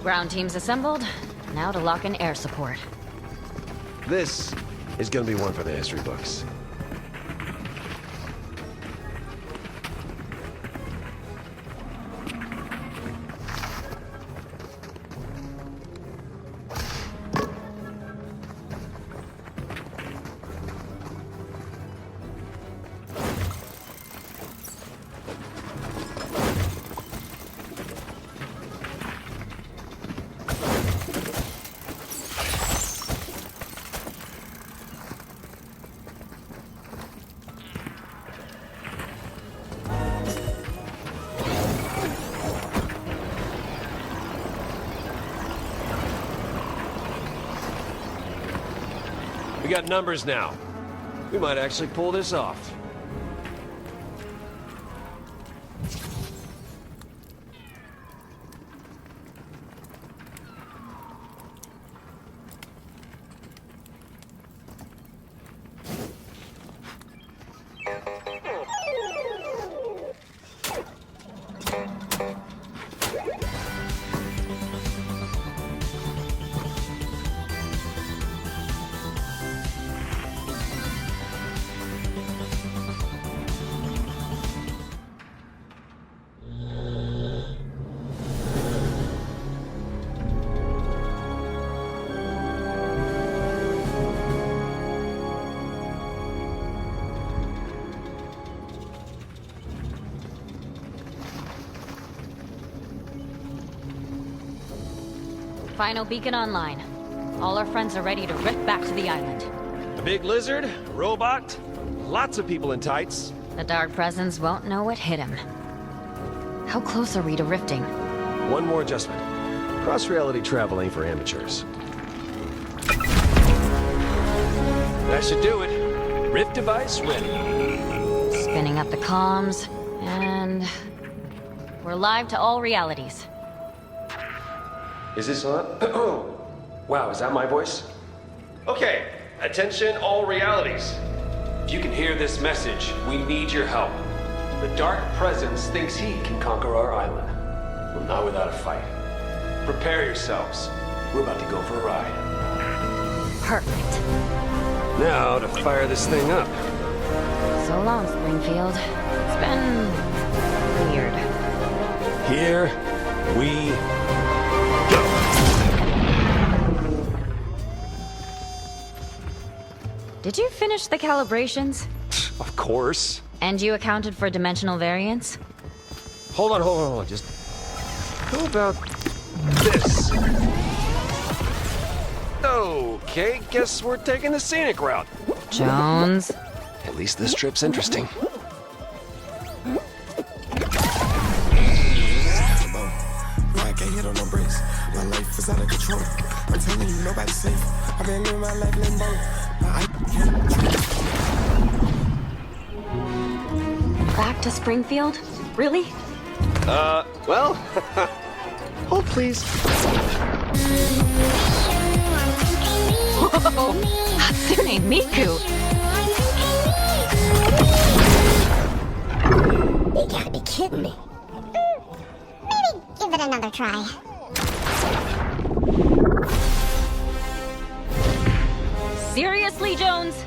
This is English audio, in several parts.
Ground teams assembled. Now to lock in air support. This is gonna be one for the history books. We got numbers now. We might actually pull this off. Final beacon online. All our friends are ready to rip back to the island. A big lizard, a robot, lots of people in tights. The Dark Presence won't know what hit him. How close are we to rifting? One more adjustment. Cross-reality travel ain't for amateurs. That should do it. Rift device ready. Spinning up the comms, and we're live to all realities. Is this on? Wow, is that my voice? Okay, attention all realities. If you can hear this message, we need your help. The Dark Presence thinks he can conquer our island. Well, not without a fight. Prepare yourselves. We're about to go for a ride. Perfect. Now to fire this thing up. So long, Springfield. It's been weird. Here we go. Did you finish the calibrations? Of course. And you accounted for dimensional variance? Hold on. Just how about this? Okay, guess we're taking the scenic route. Jones? At least this trip's interesting. I can't hit on no brakes. My life is out of control. I'm telling you, nobody's safe. I've been living my life limbo. Back to Springfield? Really? Well, hold please. Whoa! Hatsune Miku! You gotta be kidding me. Maybe give it another try. Seriously, Jones?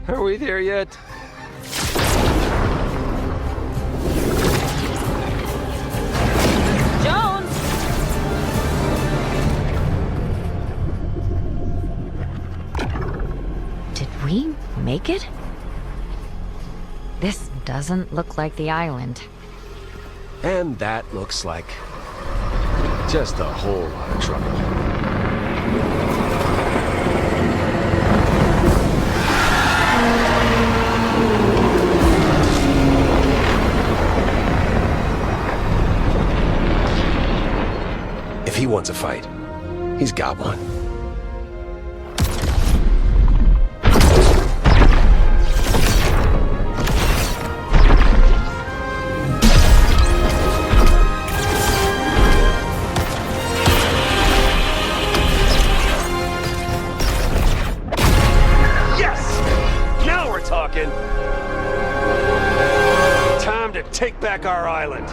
Are we there yet? Jones! Did we make it? This doesn't look like the island. And that looks like just a whole lot of trouble. If he wants a fight, he's got one. Time to take back our island.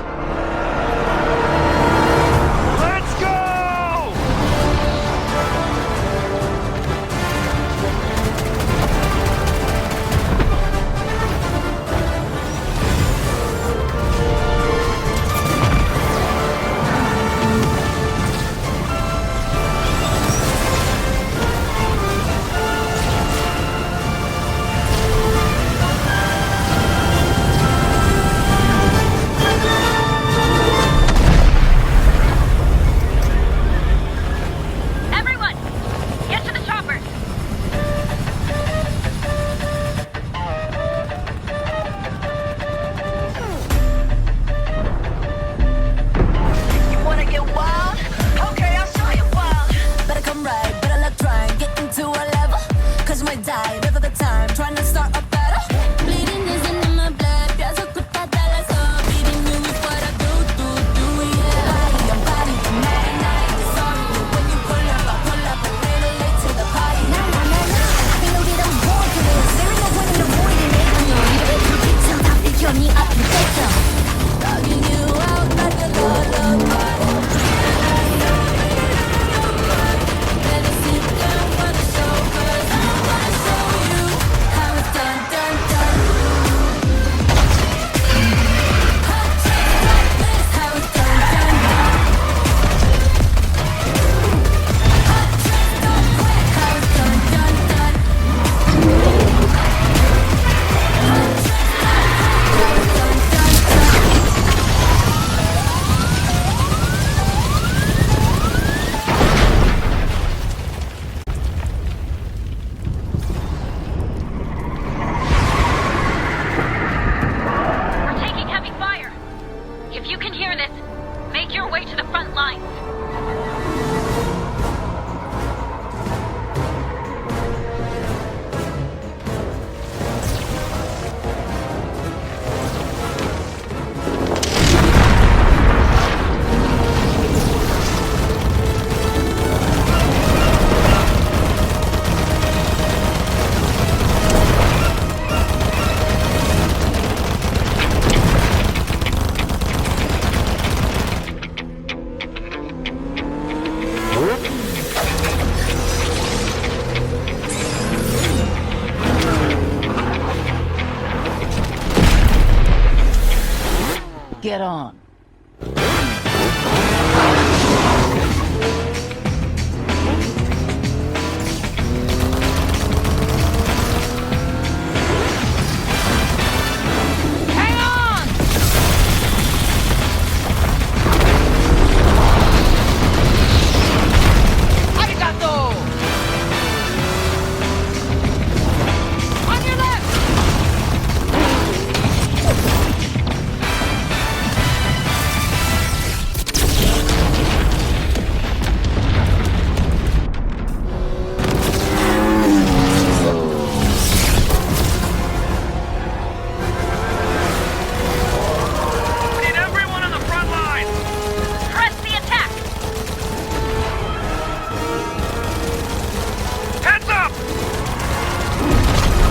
get on. Hang on! Arigato! On your left! Need everyone on the front line! Press the attack! Heads up!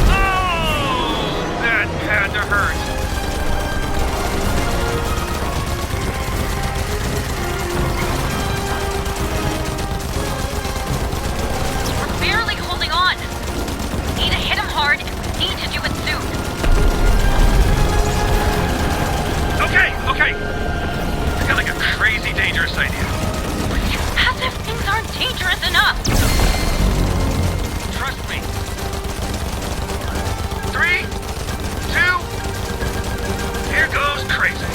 Oh! That had to hurt. We're barely holding on. Need to hit him hard, and we need to do it soon. Okay. I got like a crazy dangerous idea. As if things aren't dangerous enough. Trust me. 3, 2, here goes crazy.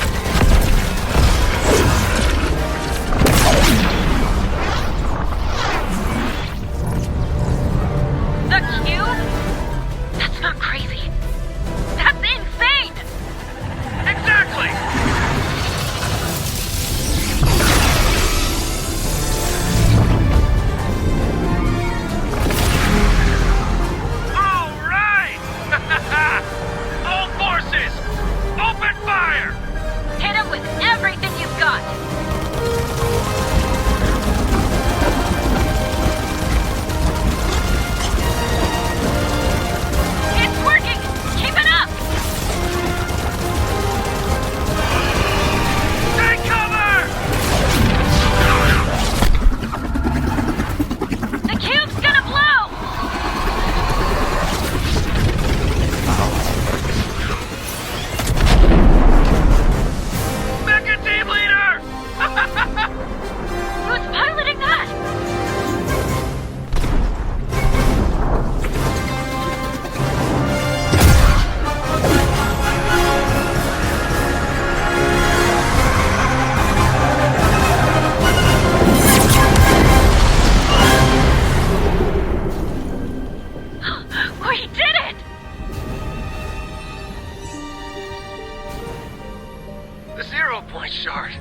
The cube? That's not crazy. That's insane! Exactly! All right! All forces, open fire! Hit him with everything you've got! It's working! Keep it up! Take cover! The cube's gonna blow! Mecha team leader! Who's piloting that? We did it! The 0 point shard.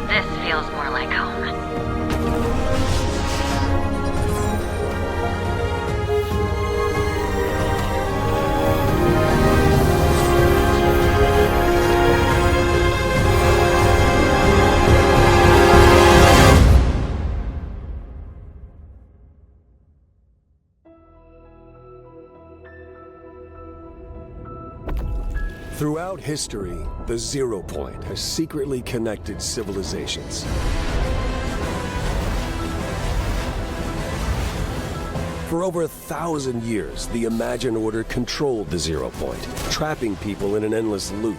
This feels more like home. Throughout history, the 0 point has secretly connected civilizations. For over 1,000 years, the Imagine Order controlled the 0 point, trapping people in an endless loop.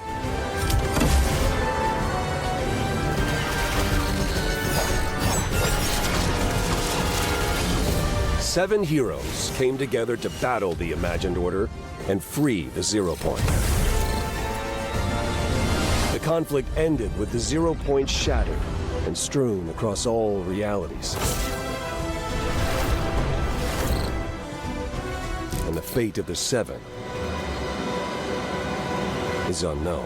Seven heroes came together to battle the Imagined Order and free the 0 point. The conflict ended with the 0 point shattered and strewn across all realities. And the fate of the Seven is unknown.